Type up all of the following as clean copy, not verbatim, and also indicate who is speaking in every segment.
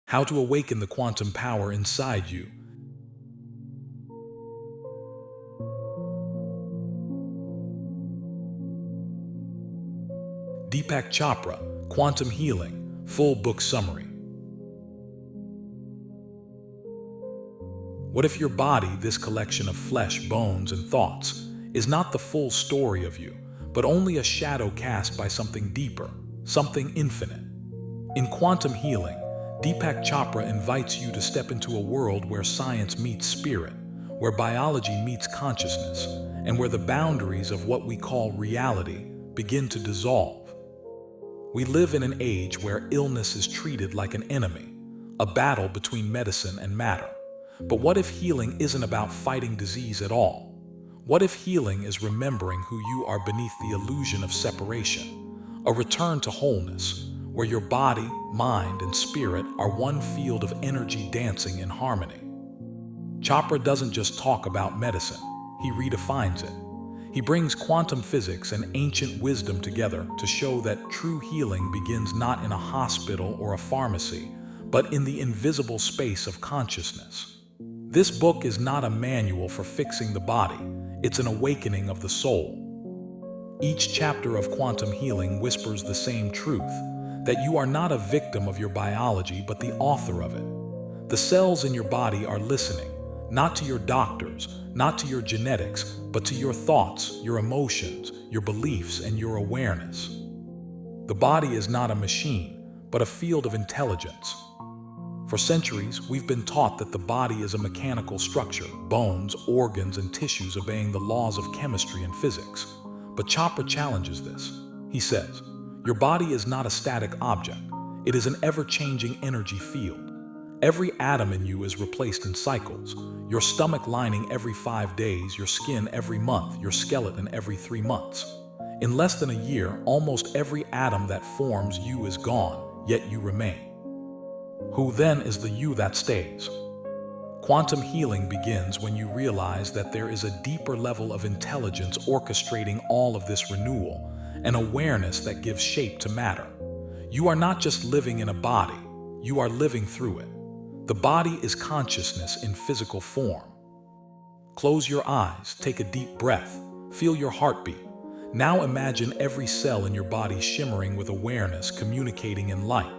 Speaker 1: How to awaken the quantum power inside you. Deepak Chopra, Quantum Healing, full book summary. What if your body, this collection of flesh, bones, and thoughts, is not the full story of you, but only a shadow cast by something deeper, something infinite? In Quantum Healing, Deepak Chopra invites you to step into a world where science meets spirit, where biology meets consciousness, and where the boundaries of what we call reality begin to dissolve. We live in an age where illness is treated like an enemy, a battle between medicine and matter. But what if healing isn't about fighting disease at all? What if healing is remembering who you are beneath the illusion of separation, a return to wholeness, where your body, mind, and spirit are one field of energy dancing in harmony? Chopra doesn't just talk about medicine, he redefines it. He brings quantum physics and ancient wisdom together to show that true healing begins not in a hospital or a pharmacy, but in the invisible space of consciousness. This book is not a manual for fixing the body, it's an awakening of the soul. Each chapter of Quantum Healing whispers the same truth, that you are not a victim of your biology but the author of it. The cells in your body are listening, not to your doctors, not to your genetics, but to your thoughts, your emotions, your beliefs, and your awareness. The body is not a machine, but a field of intelligence. For centuries, we've been taught that the body is a mechanical structure, bones, organs, and tissues obeying the laws of chemistry and physics. But Chopra challenges this. He says, your body is not a static object. It is an ever-changing energy field. Every atom in you is replaced in cycles. Your stomach lining every 5 days, your skin every month, your skeleton every 3 months. In less than a year, almost every atom that forms you is gone, yet you remain. Who then is the you that stays? Quantum healing begins when you realize that there is a deeper level of intelligence orchestrating all of this renewal, an awareness that gives shape to matter. You are not just living in a body, you are living through it. The body is consciousness in physical form. Close your eyes, take a deep breath, feel your heartbeat. Now imagine every cell in your body shimmering with awareness, communicating in light.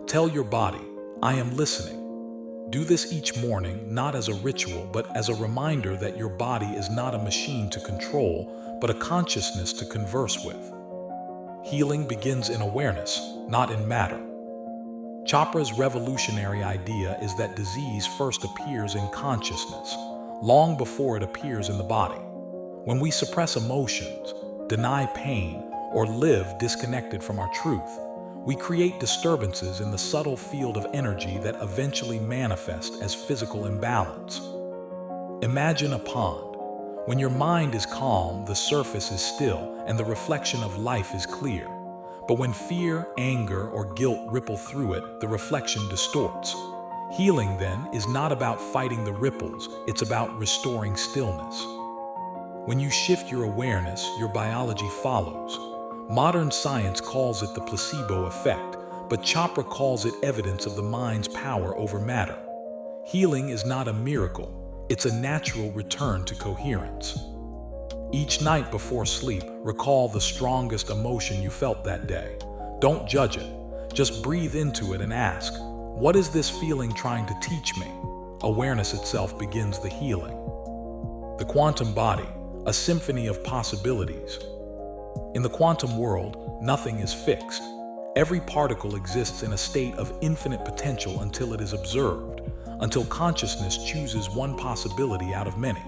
Speaker 1: Tell your body, I am listening. Do this each morning, not as a ritual, but as a reminder that your body is not a machine to control, but a consciousness to converse with. Healing begins in awareness, not in matter. Chopra's revolutionary idea is that disease first appears in consciousness, long before it appears in the body. When we suppress emotions, deny pain, or live disconnected from our truth, we create disturbances in the subtle field of energy that eventually manifest as physical imbalance. Imagine a pond. When your mind is calm, the surface is still, and the reflection of life is clear. But when fear, anger, or guilt ripple through it, the reflection distorts. Healing, then, is not about fighting the ripples, it's about restoring stillness. When you shift your awareness, your biology follows. Modern science calls it the placebo effect, but Chopra calls it evidence of the mind's power over matter. Healing is not a miracle, it's a natural return to coherence. Each night before sleep, recall the strongest emotion you felt that day. Don't judge it, just breathe into it and ask, what is this feeling trying to teach me? Awareness itself begins the healing. The quantum body, a symphony of possibilities. In the quantum world, nothing is fixed. Every particle exists in a state of infinite potential until it is observed, until consciousness chooses one possibility out of many.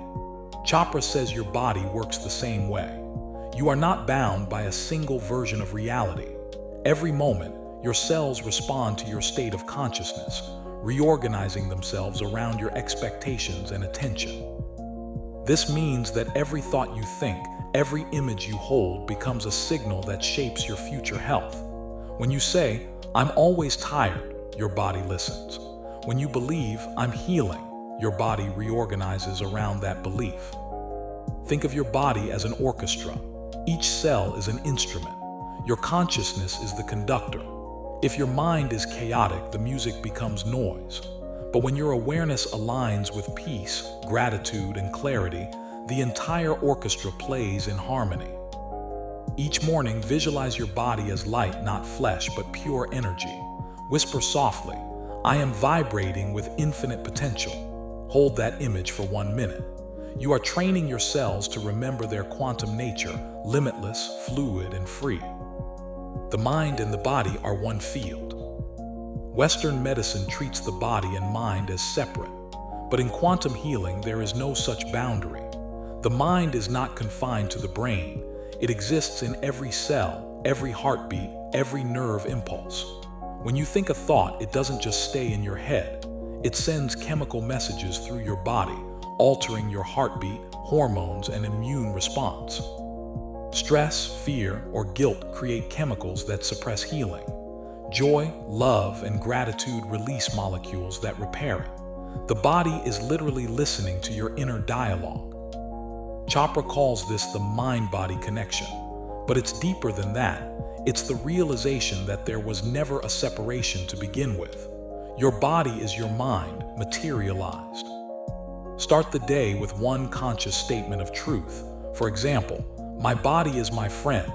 Speaker 1: Chopra says your body works the same way. You are not bound by a single version of reality. Every moment, your cells respond to your state of consciousness, reorganizing themselves around your expectations and attention. This means that every thought you think, every image you hold becomes a signal that shapes your future health. When you say, I'm always tired, your body listens. When you believe, I'm healing, your body reorganizes around that belief. Think of your body as an orchestra. Each cell is an instrument. Your consciousness is the conductor. If your mind is chaotic, the music becomes noise. But when your awareness aligns with peace, gratitude, and clarity, the entire orchestra plays in harmony. Each morning, visualize your body as light, not flesh, but pure energy. Whisper softly, "I am vibrating with infinite potential." Hold that image for 1 minute. You are training your cells to remember their quantum nature, limitless, fluid, and free. The mind and the body are one field. Western medicine treats the body and mind as separate, but in quantum healing there is no such boundary. The mind is not confined to the brain. It exists in every cell, every heartbeat, every nerve impulse. When you think a thought, it doesn't just stay in your head. It sends chemical messages through your body, altering your heartbeat, hormones, and immune response. Stress, fear, or guilt create chemicals that suppress healing. Joy, love, and gratitude release molecules that repair it. The body is literally listening to your inner dialogue. Chopra calls this the mind-body connection, but it's deeper than that. It's the realization that there was never a separation to begin with. Your body is your mind, materialized. Start the day with one conscious statement of truth. For example, "My body is my friend.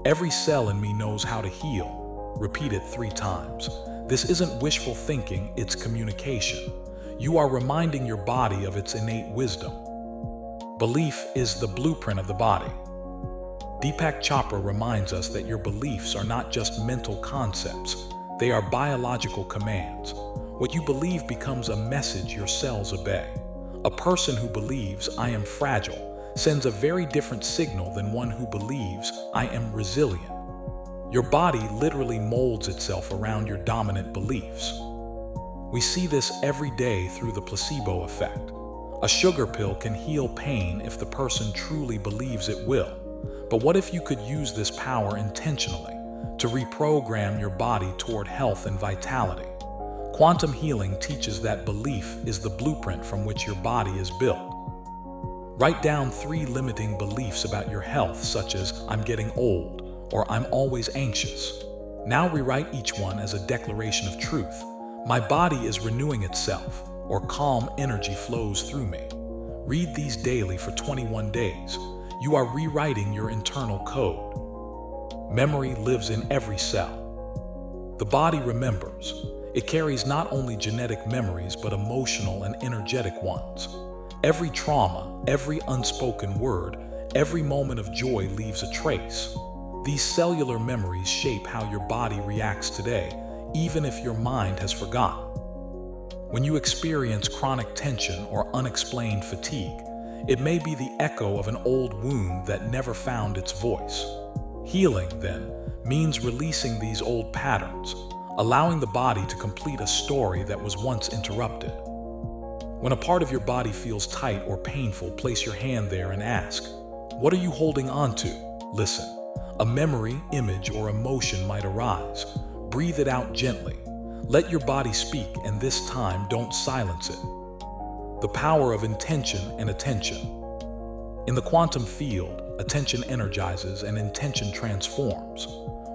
Speaker 1: Every cell in me knows how to heal." Repeat it 3 times. This isn't wishful thinking, it's communication. You are reminding your body of its innate wisdom. Belief is the blueprint of the body. Deepak Chopra reminds us that your beliefs are not just mental concepts, they are biological commands. What you believe becomes a message your cells obey. A person who believes, "I am fragile," sends a very different signal than one who believes, "I am resilient." Your body literally molds itself around your dominant beliefs. We see this every day through the placebo effect. A sugar pill can heal pain if the person truly believes it will. But what if you could use this power intentionally to reprogram your body toward health and vitality? Quantum healing teaches that belief is the blueprint from which your body is built. Write down 3 limiting beliefs about your health, such as "I'm getting old" or "I'm always anxious." Now rewrite each one as a declaration of truth. "My body is renewing itself," or "calm energy flows through me." Read these daily for 21 days. You are rewriting your internal code. Memory lives in every cell. The body remembers. It carries not only genetic memories but emotional and energetic ones. Every trauma, every unspoken word, every moment of joy leaves a trace. These cellular memories shape how your body reacts today, even if your mind has forgotten. When you experience chronic tension or unexplained fatigue, it may be the echo of an old wound that never found its voice. Healing, then, means releasing these old patterns, allowing the body to complete a story that was once interrupted. When a part of your body feels tight or painful, place your hand there and ask, "What are you holding on to?" Listen. A memory, image, or emotion might arise. Breathe it out gently. Let your body speak, and this time don't silence it. The power of intention and attention. In the quantum field, attention energizes and intention transforms.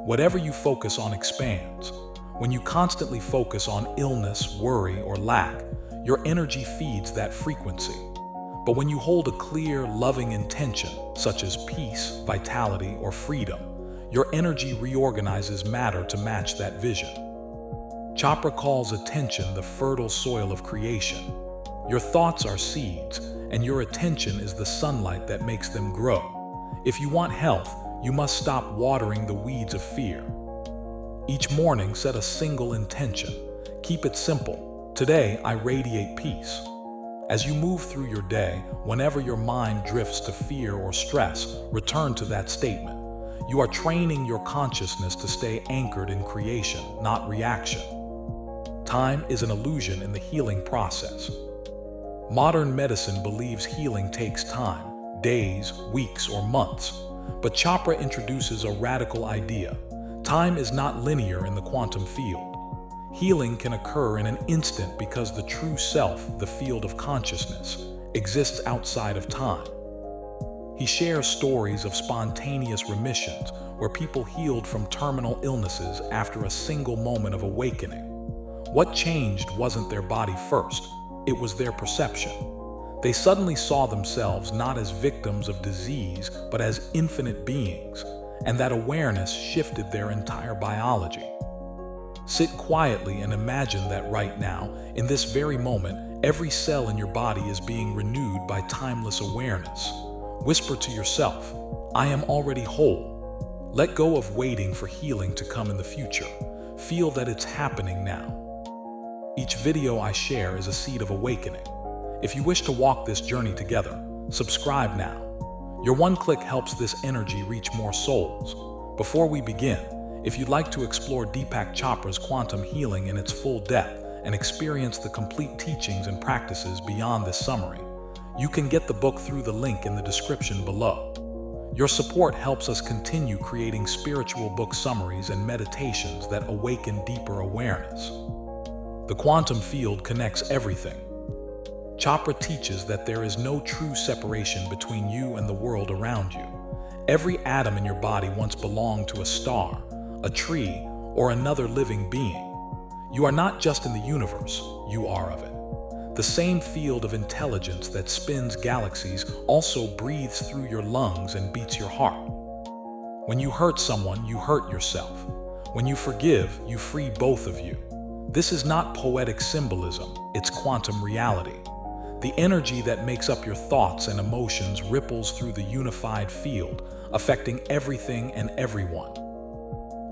Speaker 1: Whatever you focus on expands. When you constantly focus on illness, worry, or lack, your energy feeds that frequency. But when you hold a clear, loving intention, such as peace, vitality, or freedom, your energy reorganizes matter to match that vision. Chopra calls attention the fertile soil of creation. Your thoughts are seeds, and your attention is the sunlight that makes them grow. If you want health, you must stop watering the weeds of fear. Each morning, set a single intention. Keep it simple. Today, I radiate peace. As you move through your day, whenever your mind drifts to fear or stress, return to that statement. You are training your consciousness to stay anchored in creation, not reaction. Time is an illusion in the healing process. Modern medicine believes healing takes time, days, weeks, or months. But Chopra introduces a radical idea. Time is not linear in the quantum field. Healing can occur in an instant because the true self, the field of consciousness, exists outside of time. He shares stories of spontaneous remissions where people healed from terminal illnesses after a single moment of awakening. What changed wasn't their body first, it was their perception. They suddenly saw themselves not as victims of disease, but as infinite beings, and that awareness shifted their entire biology. Sit quietly and imagine that right now, in this very moment, every cell in your body is being renewed by timeless awareness. Whisper to yourself, I am already whole. Let go of waiting for healing to come in the future. Feel that it's happening now. Each video I share is a seed of awakening. If you wish to walk this journey together, subscribe now. Your one click helps this energy reach more souls. Before we begin, if you'd like to explore Deepak Chopra's quantum healing in its full depth and experience the complete teachings and practices beyond this summary, you can get the book through the link in the description below. Your support helps us continue creating spiritual book summaries and meditations that awaken deeper awareness. The quantum field connects everything. Chopra teaches that there is no true separation between you and the world around you. Every atom in your body once belonged to a star, a tree, or another living being. You are not just in the universe, you are of it. The same field of intelligence that spins galaxies also breathes through your lungs and beats your heart. When you hurt someone, you hurt yourself. When you forgive, you free both of you. This is not poetic symbolism, it's quantum reality. The energy that makes up your thoughts and emotions ripples through the unified field, affecting everything and everyone.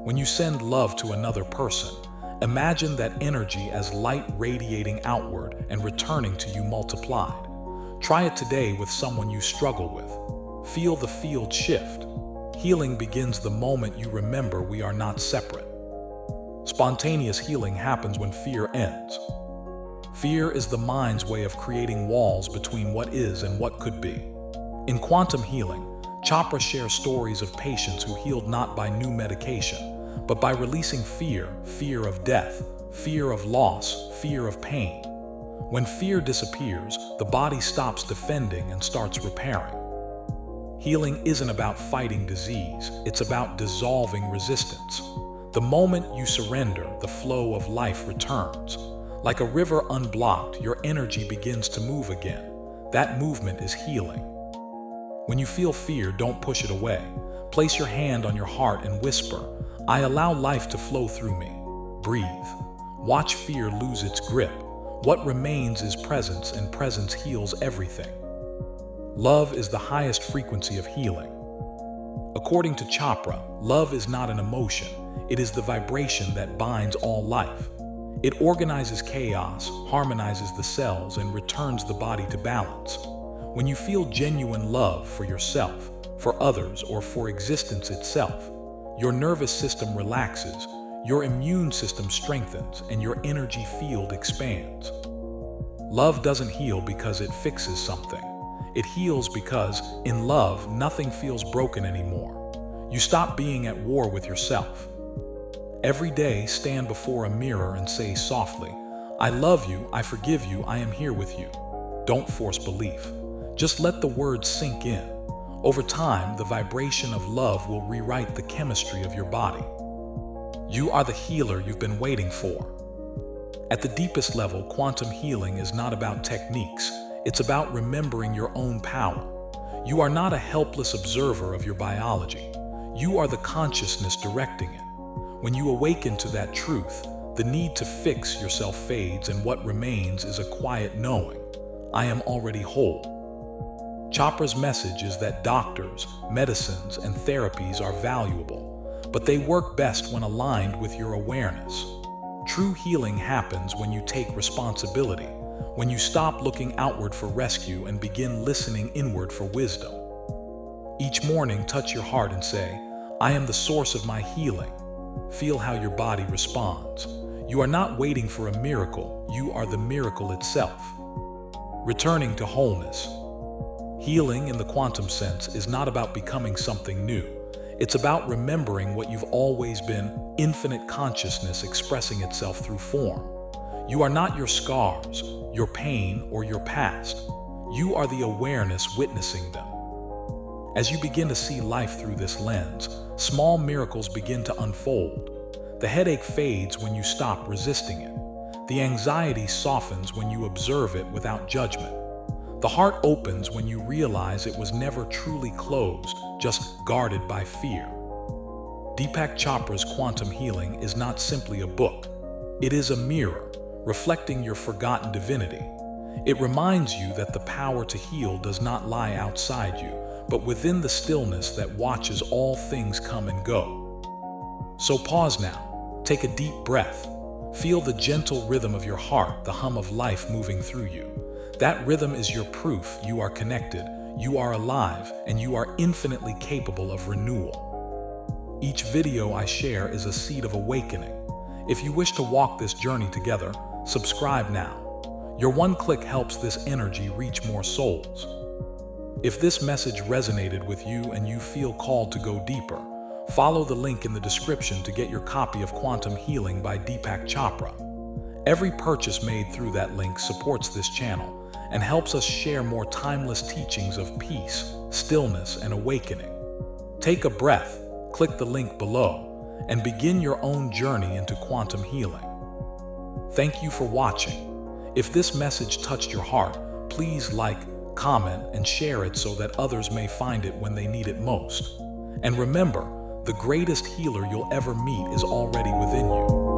Speaker 1: When you send love to another person, imagine that energy as light radiating outward and returning to you multiplied. Try it today with someone you struggle with. Feel the field shift. Healing begins the moment you remember we are not separate. Spontaneous healing happens when fear ends. Fear is the mind's way of creating walls between what is and what could be. In quantum healing, Chopra shares stories of patients who healed not by new medication, but by releasing fear, fear of death, fear of loss, fear of pain. When fear disappears, the body stops defending and starts repairing. Healing isn't about fighting disease, it's about dissolving resistance. The moment you surrender, the flow of life returns. Like a river unblocked, your energy begins to move again. That movement is healing. When you feel fear, don't push it away. Place your hand on your heart and whisper, I allow life to flow through me. Breathe. Watch fear lose its grip. What remains is presence, and presence heals everything. Love is the highest frequency of healing. According to Chopra, love is not an emotion, it is the vibration that binds all life. It organizes chaos, harmonizes the cells, and returns the body to balance. When you feel genuine love for yourself, for others, or for existence itself, your nervous system relaxes, your immune system strengthens, and your energy field expands. Love doesn't heal because it fixes something. It heals because, in love, nothing feels broken anymore. You stop being at war with yourself. Every day, stand before a mirror and say softly, I love you, I forgive you, I am here with you. Don't force belief. Just let the words sink in. Over time, the vibration of love will rewrite the chemistry of your body. You are the healer you've been waiting for. At the deepest level, quantum healing is not about techniques. It's about remembering your own power. You are not a helpless observer of your biology. You are the consciousness directing it. When you awaken to that truth, the need to fix yourself fades, and what remains is a quiet knowing, I am already whole. Chopra's message is that doctors, medicines, and therapies are valuable, but they work best when aligned with your awareness. True healing happens when you take responsibility, when you stop looking outward for rescue and begin listening inward for wisdom. Each morning, touch your heart and say, I am the source of my healing. Feel how your body responds. You are not waiting for a miracle, you are the miracle itself. Returning to wholeness. Healing in the quantum sense is not about becoming something new. It's about remembering what you've always been, infinite consciousness expressing itself through form. You are not your scars, your pain, or your past. You are the awareness witnessing them. As you begin to see life through this lens, small miracles begin to unfold. The headache fades when you stop resisting it. The anxiety softens when you observe it without judgment. The heart opens when you realize it was never truly closed, just guarded by fear. Deepak Chopra's Quantum Healing is not simply a book. It is a mirror, reflecting your forgotten divinity. It reminds you that the power to heal does not lie outside you, but within the stillness that watches all things come and go. So pause now, take a deep breath. Feel the gentle rhythm of your heart, the hum of life moving through you. That rhythm is your proof you are connected, you are alive, and you are infinitely capable of renewal. Each video I share is a seed of awakening. If you wish to walk this journey together, subscribe now. Your one click helps this energy reach more souls. If this message resonated with you and you feel called to go deeper, follow the link in the description to get your copy of Quantum Healing by Deepak Chopra. Every purchase made through that link supports this channel and helps us share more timeless teachings of peace, stillness, and awakening. Take a breath, click the link below, and begin your own journey into quantum healing. Thank you for watching. If this message touched your heart, please like, comment, and share it so that others may find it when they need it most. And remember, the greatest healer you'll ever meet is already within you.